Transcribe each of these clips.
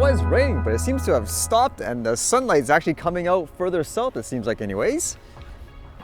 was raining, but it seems to have stopped and the sunlight is actually coming out further south, it seems like anyways.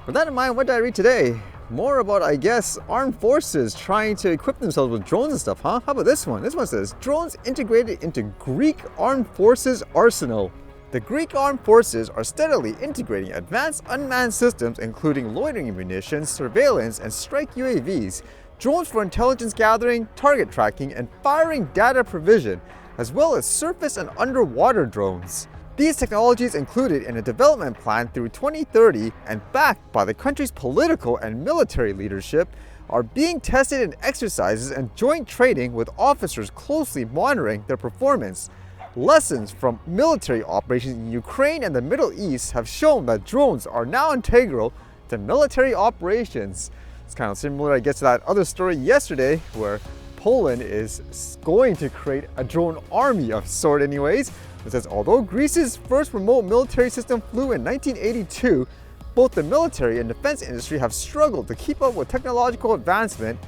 With that in mind, what did I read today? More about, I guess, armed forces trying to equip themselves with drones and stuff, huh? How about this one? This one says, drones integrated into Greek armed forces arsenal. The Greek armed forces are steadily integrating advanced unmanned systems including loitering munitions, surveillance, and strike UAVs, drones for intelligence gathering, target tracking, and firing data provision, as well as surface and underwater drones. These technologies included in a development plan through 2030 and backed by the country's political and military leadership are being tested in exercises and joint training with officers closely monitoring their performance. Lessons from military operations in Ukraine and the Middle East have shown that drones are now integral to military operations. It's kind of similar, I guess, to that other story yesterday where Poland is going to create a drone army of sort anyways. It says, although Greece's first remote military system flew in 1982, both the military and defense industry have struggled to keep up with technological advancement,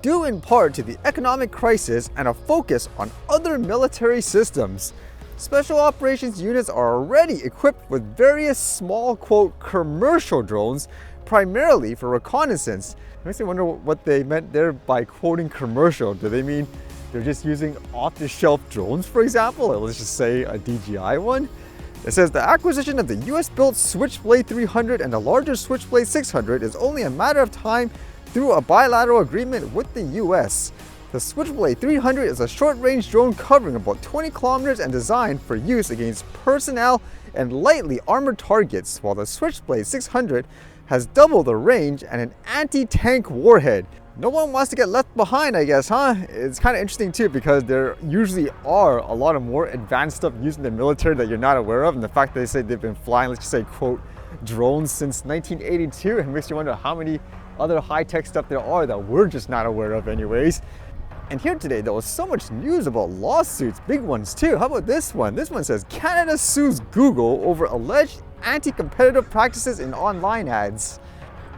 due in part to the economic crisis and a focus on other military systems. Special operations units are already equipped with various small, quote, commercial drones, primarily for reconnaissance. It makes me wonder what they meant there by quoting commercial. Do they mean they're just using off-the-shelf drones, for example? Or let's just say a DJI one? It says the acquisition of the US-built Switchblade 300 and the larger Switchblade 600 is only a matter of time through a bilateral agreement with the US. The Switchblade 300 is a short-range drone covering about 20 kilometers and designed for use against personnel and lightly armored targets, while the Switchblade 600 has double the range and an anti-tank warhead. No one wants to get left behind, I guess, huh? It's kind of interesting too because there usually are a lot of more advanced stuff used in the military that you're not aware of, and the fact that they say they've been flying, let's just say, quote, drones since 1982, it makes you wonder how many other high-tech stuff there are that we're just not aware of anyways. And here today, there was so much news about lawsuits, big ones too. How about this one? This one says, Canada sues Google over alleged anti-competitive practices in online ads.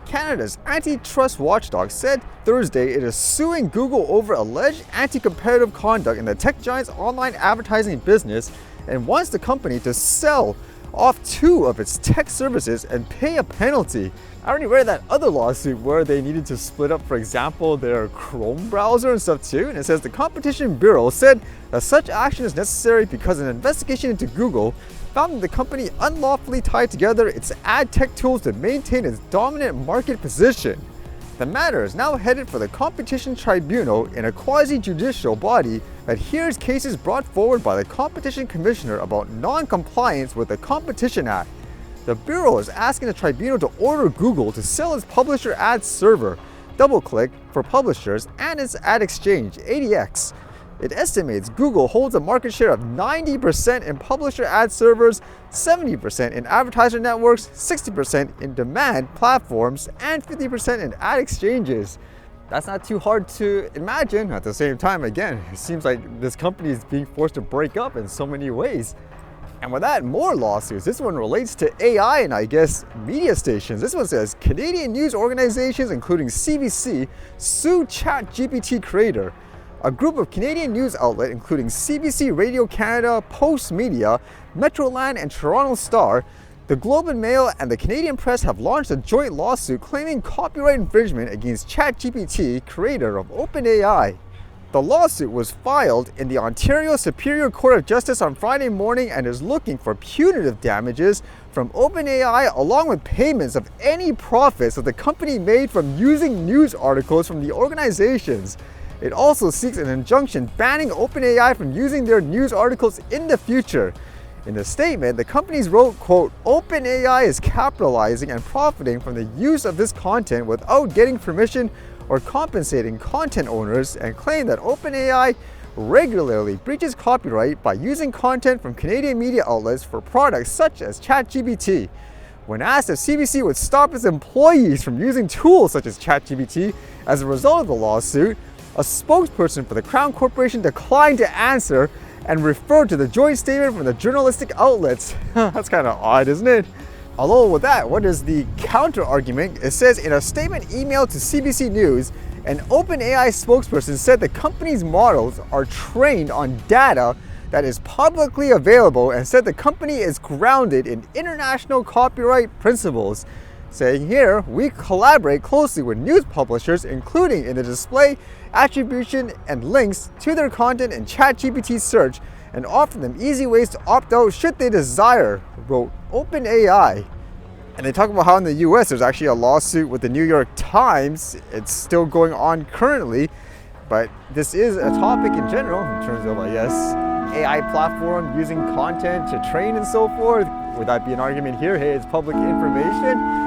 Canada's antitrust watchdog said Thursday it is suing Google over alleged anti-competitive conduct in the tech giant's online advertising business and wants the company to sell off 2 of its tech services and pay a penalty. I already read that other lawsuit where they needed to split up, for example, their Chrome browser and stuff too, and it says the Competition Bureau said that such action is necessary because an investigation into Google found that the company unlawfully tied together its ad tech tools to maintain its dominant market position. The matter is now headed for the Competition Tribunal in a quasi-judicial body that hears cases brought forward by the Competition Commissioner about non-compliance with the Competition Act. The Bureau is asking the tribunal to order Google to sell its publisher ad server, DoubleClick for publishers, and its ad exchange, ADX. It estimates Google holds a market share of 90% in publisher ad servers, 70% in advertiser networks, 60% in demand platforms, and 50% in ad exchanges. That's not too hard to imagine. At the same time, again, it seems like this company is being forced to break up in so many ways. And with that, more lawsuits. This one relates to AI and I guess media stations. This one says Canadian news organizations, including CBC, sue ChatGPT creator. A group of Canadian news outlets, including CBC Radio Canada, Post Media, Metroland, and Toronto Star, the Globe and Mail, and the Canadian Press have launched a joint lawsuit claiming copyright infringement against ChatGPT, creator of OpenAI. The lawsuit was filed in the Ontario Superior Court of Justice on Friday morning and is looking for punitive damages from OpenAI along with payments of any profits that the company made from using news articles from the organizations. It also seeks an injunction banning OpenAI from using their news articles in the future. In the statement, the companies wrote, quote, OpenAI is capitalizing and profiting from the use of this content without getting permission or compensating content owners, and claim that OpenAI regularly breaches copyright by using content from Canadian media outlets for products such as ChatGPT. When asked if CBC would stop its employees from using tools such as ChatGPT as a result of the lawsuit, a spokesperson for the Crown Corporation declined to answer and referred to the joint statement from the journalistic outlets. That's kind of odd, isn't it? Although with that, what is the counter argument? It says in a statement emailed to CBC News, an OpenAI spokesperson said the company's models are trained on data that is publicly available and said the company is grounded in international copyright principles, saying here, we collaborate closely with news publishers, including in the display, attribution, and links to their content in ChatGPT search, and offer them easy ways to opt out should they desire, wrote OpenAI. And they talk about how in the US there's actually a lawsuit with the New York Times. It's still going on currently, but this is a topic in general in terms of, I guess, AI platform using content to train and so forth. Would that be an argument here? Hey, it's public information.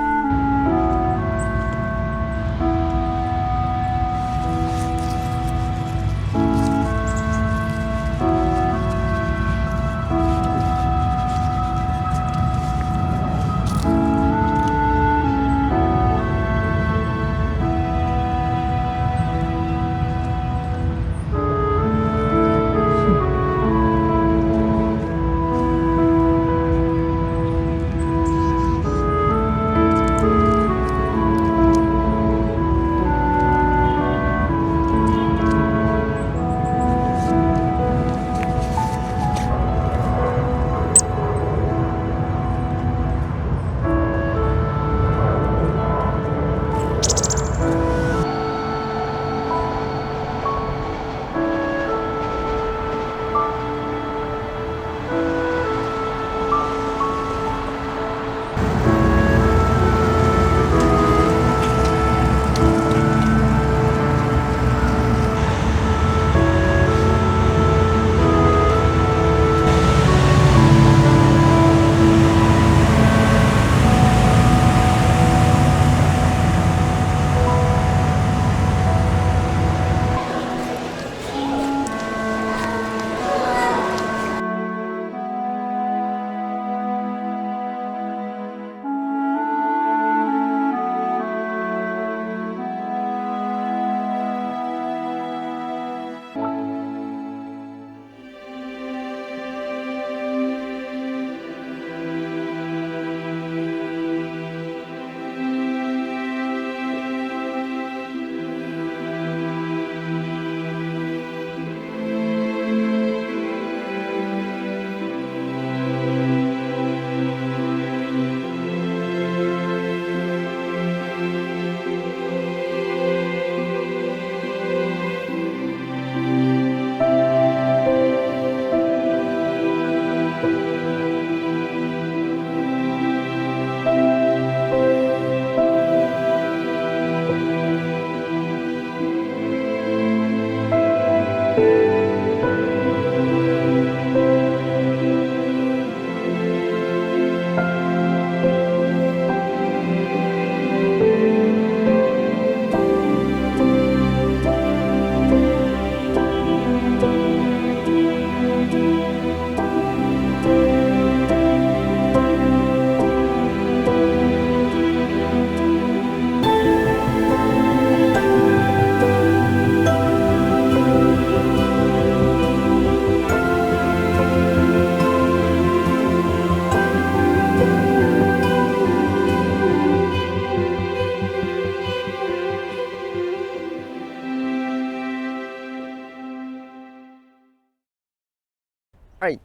All right,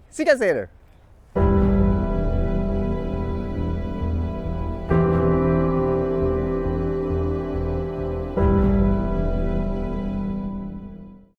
see you guys later.